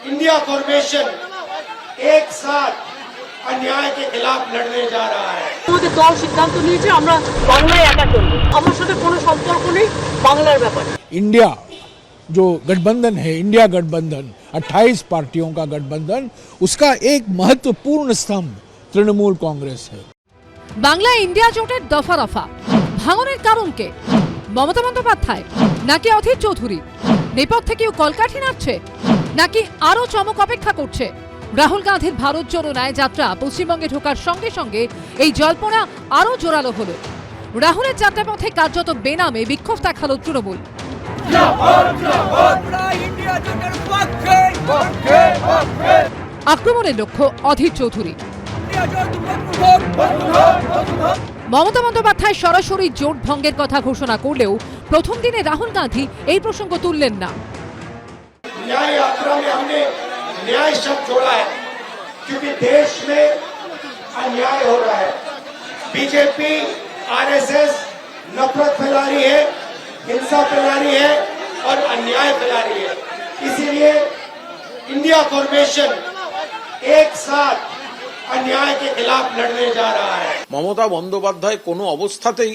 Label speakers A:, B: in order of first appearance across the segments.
A: India formation एक साथ अन्याय के खिलाफ लड़ने जा रहा है।
B: আমাদের দল সিদ্ধান্ত নিয়েছে আমরা বাংলায় একা চলব। আমার সাথে কোনো সম্পর্ক নেই বাংলার ব্যাপারে।
C: इंडिया जो गठबंधन है, इंडिया गठबंधन 28 पार्टियों का गठबंधन, उसका एक महत्वपूर्ण स्तंभ तृणमूल कांग्रेस है।
D: বাংলায় ইন্ডিয়া জোটের দফা রফা ভাঙনের কারণ কে? মমতা বন্দ্যোপাধ্যায় নাকি অধীর চৌধুরী? নেপথ্যে কেউ কলকাঠি নাড়ছে নাকি আরো চমক অপেক্ষা করছে? রাহুল গান্ধীর ভারত জোড়ো ন্যায় যাত্রা পশ্চিমবঙ্গে ঢোকার সঙ্গে সঙ্গে এই জল্পনা আরো জোরালো হলো। রাহুলের যাত্রাপথে কার্যত বেনামে বিক্ষোভ দেখালো তৃণমূল। আক্রমণের লক্ষ্য অধীর চৌধুরী। মমতা বন্দ্যোপাধ্যায় সরাসরি জোট ভঙ্গের কথা ঘোষণা করলেও প্রথম দিনে রাহুল গান্ধী এই প্রসঙ্গ তুললেন না।
A: न्याय यात्रा में हमने न्याय शब्द जोड़ा है क्योंकि देश में अन्याय हो रहा है। बीजेपी आरएसएस नफरत फैला रही है, हिंसा फैला रही है और अन्याय फैला रही है। इसीलिए इंडिया फॉर्मेशन एक साथ अन्याय के खिलाफ लड़ने जा रहा है।
E: মমতা বন্দ্যোপাধ্যায় কোনো অবস্থাতেই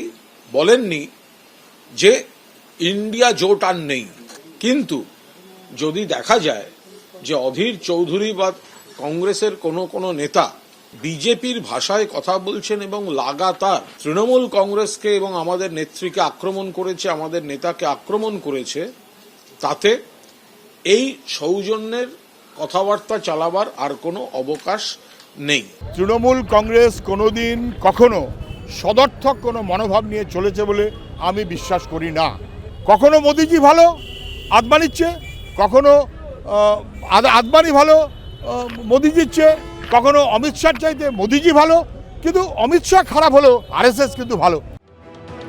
E: বলেননি যে ইন্ডিয়া জোট আর নেই, কিন্তু যদি দেখা যায় যে অধীর চৌধুরী বা কংগ্রেসের কোনো নেতা বিজেপির ভাষায় কথা বলছেন এবং লাগাতার তৃণমূল কংগ্রেসকে এবং আমাদের নেত্রীকে আক্রমণ করেছে, আমাদের নেতাকে আক্রমণ করেছে, তাতে এই সৌজন্যের কথাবার্তা চালাবার আর কোনো অবকাশ নেই।
F: তৃণমূল কংগ্রেস কোনোদিন কখনো সদর্থক কোনো মনোভাব নিয়ে চলেছে বলে আমি বিশ্বাস করি না। কখনো মোদিজি ভালো আদবানির চেয়ে, কখনো আদবানি ভালো মোদিজির চেয়ে, কখনো অমিত শাহ চাইতে মোদিজি ভালো, কিন্তু অমিত শাহ খারাপ হলো আরএসএস কিন্তু ভালো।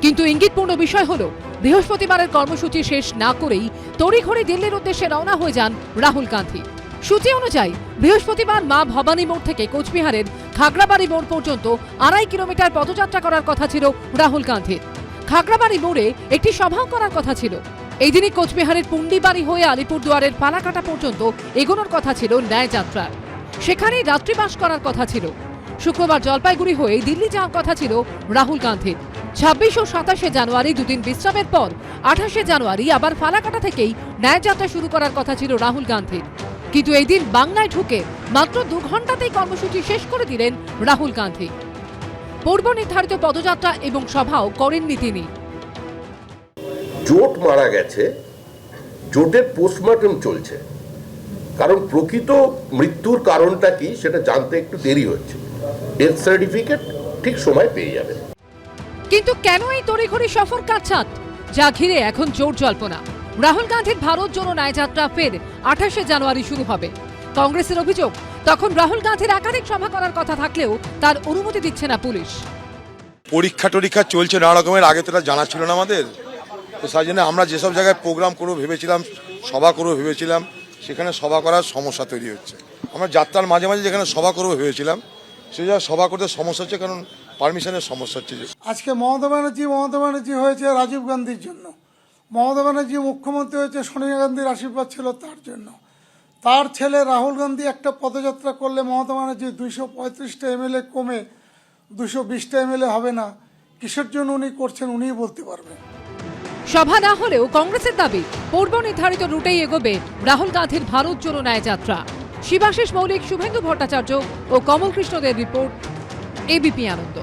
D: কিন্তু ইঙ্গিতপূর্ণ বিষয় হলো বৃহস্পতিবারের কর্মসূচি শেষ না করেই তড়িঘড়ি দিল্লির উদ্দেশ্যে রওনা হয়ে যান রাহুল গান্ধী। সূচি অনুযায়ী বৃহস্পতিবার মা ভবানী মোড় থেকে কোচবিহারের খাগড়াবাড়ি মোড় পর্যন্ত 2.5 কিলোমিটার পদযাত্রা করার কথা ছিল রাহুল গান্ধীর। খাগড়াবাড়ি মোড়ে একটি সভাও করার কথা ছিল। এই দিনই কোচবিহারের পুন্ডিবাড়ি হয়ে আলিপুরদুয়ারের পালাকাটা পর্যন্ত এগোনোর কথা ছিল ন্যায় যাত্রার। সেখানেই রাত্রিবাস করার কথা ছিল। শুক্রবার জলপাইগুড়ি হয়ে দিল্লি যাওয়ার কথা ছিল রাহুল গান্ধীর। 26 ও 27 জানুয়ারি দুদিন বিশ্রামের পর 28 জানুয়ারি আবার ফালাকাটা থেকেই ন্যায় যাত্রা শুরু করার কথা ছিল রাহুল গান্ধীর। কিন্তু এই দিন বাংলায় ঢুকে মাত্র 2 ঘন্টাতেই কর্মসূচি শেষ করে দিলেন রাহুল গান্ধী। পূর্ব নির্ধারিত পদযাত্রা এবং সভাও করেননি তিনি।
G: জোট মারা গেছে, জোটের পোস্টমর্টম চলছে, কারণ প্রকৃত মৃত্যুর কারণটা কি সেটা জানতে একটু দেরি হচ্ছে। ডেথ সার্টিফিকেট ঠিক সময় পেয়ে যাবে।
D: কিন্তু কেন এই তড়িঘড়ি সফর কাটছাঁট, যা ঘিরে এখন জোর জল্পনা। রাহুল গান্ধীর ভারত জোড়ো ন্যায় যাত্রা ফের 28 জানুয়ারি শুরু হবে। কংগ্রেসের অভিযোগ, তখন রাহুল গান্ধীর একাধিক সভা করার কথা থাকলেও তার অনুমতি দিচ্ছে না পুলিশ।
H: পরীক্ষা চলছে নানা রকমের, আগে তো এটা জানা ছিল না আমাদের, তো সেই জন্য আমরা যেসব জায়গায় প্রোগ্রাম করবো ভেবেছিলাম, সভা করবো ভেবেছিলাম, সেখানে সভা করার সমস্যা তৈরি হচ্ছে। আমরা যাত্রার মাঝে মাঝে যেখানে সভা করবো ভেবেছিলাম সেই জায়গায় সভা করতে সমস্যা হচ্ছে, কারণ পারমিশনের সমস্যা হচ্ছে।
I: আজকে মমতা ব্যানার্জি হয়েছে রাজীব গান্ধীর জন্য, মমতা ব্যানার্জি মুখ্যমন্ত্রী হয়েছে সোনিয়া গান্ধীর আশীর্বাদ ছিল তার জন্য। তার ছেলে রাহুল গান্ধী একটা পদযাত্রা করলে মমতা ব্যানার্জি 235টা এমএলএ কমে 220টা এমএলএ হবে না, কিসের জন্য উনি করছেন উনিই বলতে পারবেন।
D: সভা না হলেও কংগ্রেসের দাবি পূর্ব নির্ধারিত রুটেই এগোবে রাহুল গান্ধীর ভারত জোড়ো ন্যায় যাত্রা। শিবাশিস মৌলিক, শুভেন্দু ভট্টাচার্য ও কমল কৃষ্ণদের রিপোর্ট, এবিপি আনন্দ।